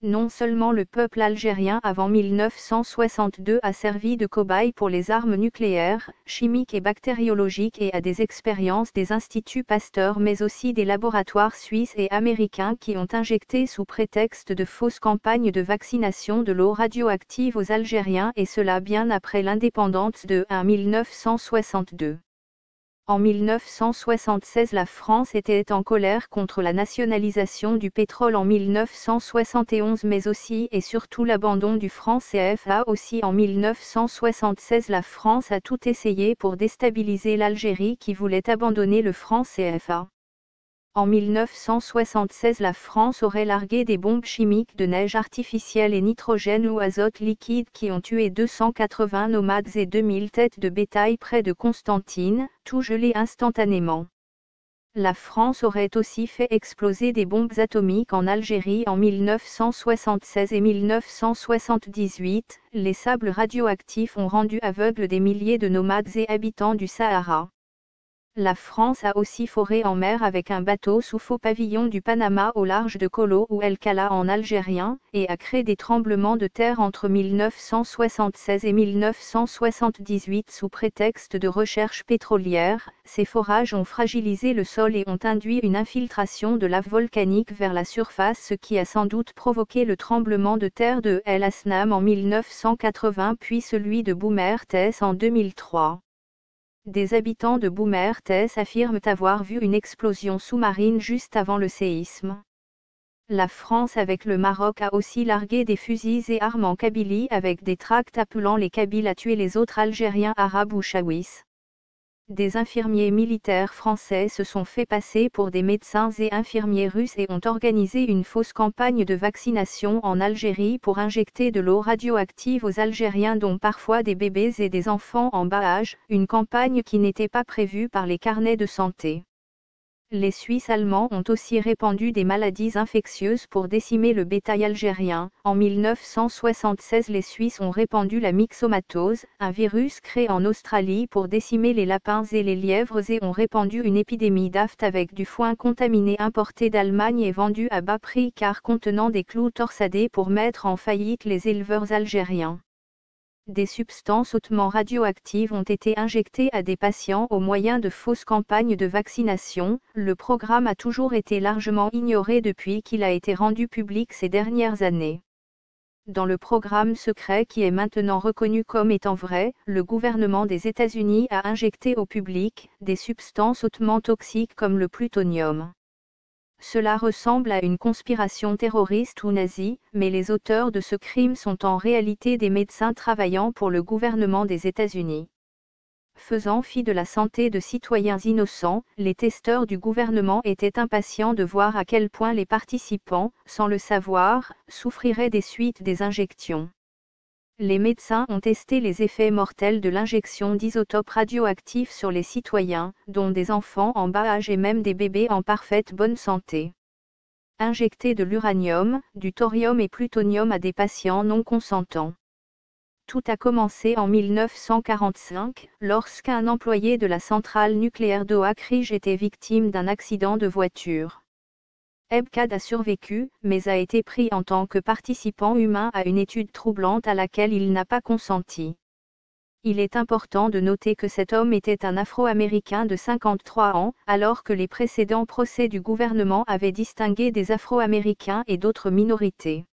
Non seulement le peuple algérien avant 1962 a servi de cobaye pour les armes nucléaires, chimiques et bactériologiques et à des expériences des instituts Pasteur mais aussi des laboratoires suisses et américains qui ont injecté sous prétexte de fausses campagnes de vaccination de l'eau radioactive aux Algériens et cela bien après l'indépendance de 1962. En 1976 la France était en colère contre la nationalisation du pétrole en 1971 mais aussi et surtout l'abandon du franc CFA aussi en 1976 la France a tout essayé pour déstabiliser l'Algérie qui voulait abandonner le franc CFA. En 1976 la France aurait largué des bombes chimiques de neige artificielle et nitrogène ou azote liquide qui ont tué 280 nomades et 2000 têtes de bétail près de Constantine, tout gelé instantanément. La France aurait aussi fait exploser des bombes atomiques en Algérie en 1976 et 1978, les sables radioactifs ont rendu aveugles des milliers de nomades et habitants du Sahara. La France a aussi foré en mer avec un bateau sous faux pavillon du Panama au large de Colo ou El Kala en algérien, et a créé des tremblements de terre entre 1976 et 1978 sous prétexte de recherche pétrolière. Ces forages ont fragilisé le sol et ont induit une infiltration de lave volcanique vers la surface ce qui a sans doute provoqué le tremblement de terre de El Asnam en 1980 puis celui de Boumertes en 2003. Des habitants de Boumertes affirment avoir vu une explosion sous-marine juste avant le séisme. La France avec le Maroc a aussi largué des fusils et armes en Kabylie avec des tracts appelant les Kabyles à tuer les autres Algériens arabes ou chawis. Des infirmiers militaires français se sont fait passer pour des médecins et infirmiers russes et ont organisé une fausse campagne de vaccination en Algérie pour injecter de l'eau radioactive aux Algériens dont parfois des bébés et des enfants en bas âge, une campagne qui n'était pas prévue par les carnets de santé. Les Suisses allemands ont aussi répandu des maladies infectieuses pour décimer le bétail algérien. En 1976, les Suisses ont répandu la myxomatose, un virus créé en Australie pour décimer les lapins et les lièvres et ont répandu une épidémie d'aphte avec du foin contaminé importé d'Allemagne et vendu à bas prix car contenant des clous torsadés pour mettre en faillite les éleveurs algériens. Des substances hautement radioactives ont été injectées à des patients au moyen de fausses campagnes de vaccination. Le programme a toujours été largement ignoré depuis qu'il a été rendu public ces dernières années. Dans le programme secret qui est maintenant reconnu comme étant vrai, le gouvernement des États-Unis a injecté au public des substances hautement toxiques comme le plutonium. Cela ressemble à une conspiration terroriste ou nazie, mais les auteurs de ce crime sont en réalité des médecins travaillant pour le gouvernement des États-Unis. Faisant fi de la santé de citoyens innocents, les testeurs du gouvernement étaient impatients de voir à quel point les participants, sans le savoir, souffriraient des suites des injections. Les médecins ont testé les effets mortels de l'injection d'isotopes radioactifs sur les citoyens, dont des enfants en bas âge et même des bébés en parfaite bonne santé. Injecter de l'uranium, du thorium et plutonium à des patients non consentants. Tout a commencé en 1945, lorsqu'un employé de la centrale nucléaire d'Oak Ridge était victime d'un accident de voiture. Ebcad a survécu, mais a été pris en tant que participant humain à une étude troublante à laquelle il n'a pas consenti. Il est important de noter que cet homme était un Afro-Américain de 53 ans, alors que les précédents procès du gouvernement avaient distingué des Afro-Américains et d'autres minorités.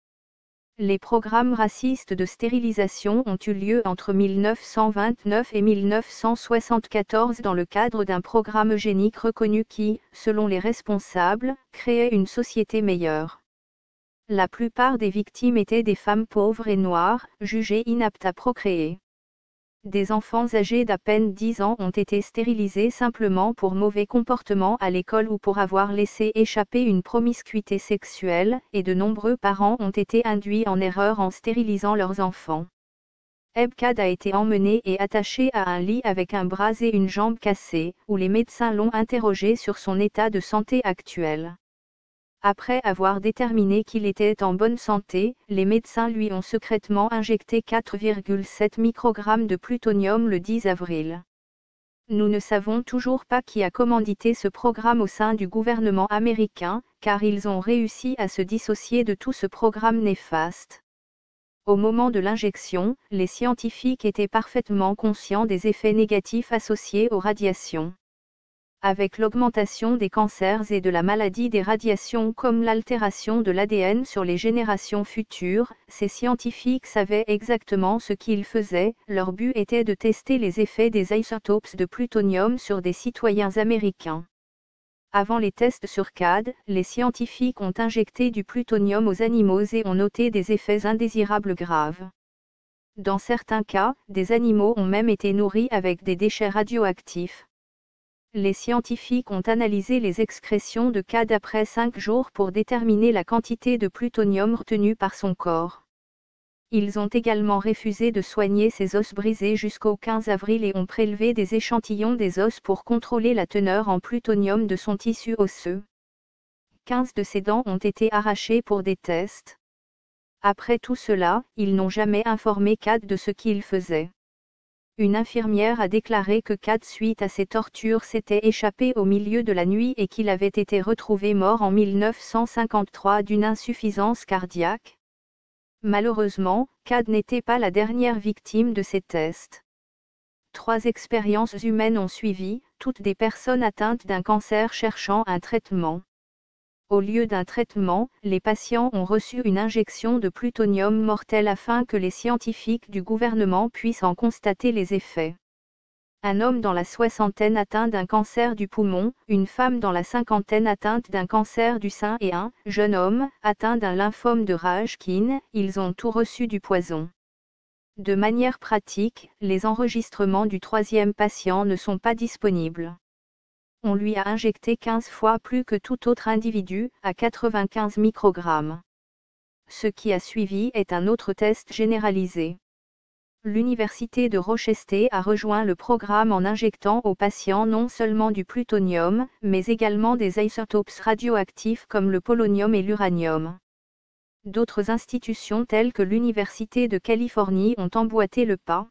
Les programmes racistes de stérilisation ont eu lieu entre 1929 et 1974 dans le cadre d'un programme eugénique reconnu qui, selon les responsables, créait une société meilleure. La plupart des victimes étaient des femmes pauvres et noires, jugées inaptes à procréer. Des enfants âgés d'à peine 10 ans ont été stérilisés simplement pour mauvais comportement à l'école ou pour avoir laissé échapper une promiscuité sexuelle, et de nombreux parents ont été induits en erreur en stérilisant leurs enfants. Ebcad a été emmené et attaché à un lit avec un bras et une jambe cassée, où les médecins l'ont interrogé sur son état de santé actuel. Après avoir déterminé qu'il était en bonne santé, les médecins lui ont secrètement injecté 4,7 microgrammes de plutonium le 10 avril. Nous ne savons toujours pas qui a commandité ce programme au sein du gouvernement américain, car ils ont réussi à se dissocier de tout ce programme néfaste. Au moment de l'injection, les scientifiques étaient parfaitement conscients des effets négatifs associés aux radiations. Avec l'augmentation des cancers et de la maladie des radiations comme l'altération de l'ADN sur les générations futures, ces scientifiques savaient exactement ce qu'ils faisaient. Leur but était de tester les effets des isotopes de plutonium sur des citoyens américains. Avant les tests sur CAD, les scientifiques ont injecté du plutonium aux animaux et ont noté des effets indésirables graves. Dans certains cas, des animaux ont même été nourris avec des déchets radioactifs. Les scientifiques ont analysé les excrétions de CAD après 5 jours pour déterminer la quantité de plutonium retenue par son corps. Ils ont également refusé de soigner ses os brisés jusqu'au 15 avril et ont prélevé des échantillons des os pour contrôler la teneur en plutonium de son tissu osseux. 15 de ses dents ont été arrachées pour des tests. Après tout cela, ils n'ont jamais informé CAD de ce qu'il faisait. Une infirmière a déclaré que CAD suite à ces tortures s'était échappé au milieu de la nuit et qu'il avait été retrouvé mort en 1953 d'une insuffisance cardiaque. Malheureusement, CAD n'était pas la dernière victime de ces tests. 3 expériences humaines ont suivi, toutes des personnes atteintes d'un cancer cherchant un traitement. Au lieu d'un traitement, les patients ont reçu une injection de plutonium mortel afin que les scientifiques du gouvernement puissent en constater les effets. Un homme dans la soixantaine atteint d'un cancer du poumon, une femme dans la cinquantaine atteinte d'un cancer du sein et un jeune homme atteint d'un lymphome de Hodgkin, ils ont tous reçu du poison. De manière pratique, les enregistrements du 3e patient ne sont pas disponibles. On lui a injecté 15 fois plus que tout autre individu, à 95 microgrammes. Ce qui a suivi est un autre test généralisé. L'université de Rochester a rejoint le programme en injectant aux patients non seulement du plutonium, mais également des isotopes radioactifs comme le polonium et l'uranium. D'autres institutions telles que l'Université de Californie ont emboîté le pas.